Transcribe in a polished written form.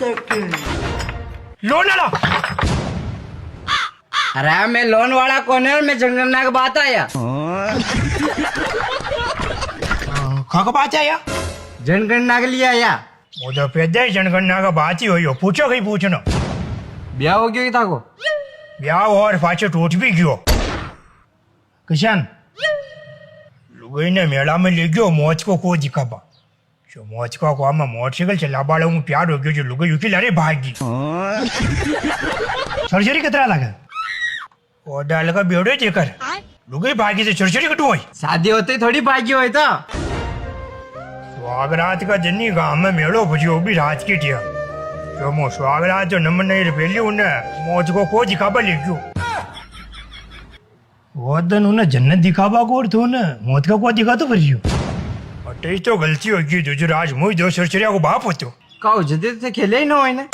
Loan वाला अरे मैं लोन वाला कौन है? मैं जनगणना की बात आया। खा बात आया जनगणना के लिए आया। वो तो पैदा जनगणना का बात ही हुई हो पूछो कहीं पूछना ब्याह हो गया था को ब्याह और पाछे टूट भी गयो किशन लुगाई ने मेला में ले गयो मोच को दिखाबा जो मोच को आमा मोटरसाइकिल चलाबा हूँ प्यार हो गयो जो लुगाई युकी लारे भागी सर्जरी कितना लगा ओ डाल का बेड़े जेकर लुगाई भागी से सर्जरी कटू हुई शादी होते थोड़ी भागी हुई था। स्वागरात का जन्नी गांव में मेलो भजियो भी रात की टिया जो मो स्वागरात जो नंबर नहीं रिपेली उन्हें मोच को दिखाबा ले गयो वो दिन उन्हें जन्नत दिखाबा को तो ना मौत का को दिखा तो फिर अटे तो गलती हो गई जो राज मुझ दो सरचरिया को बाप होतो कहो जदे से खेले ही ना होई ना।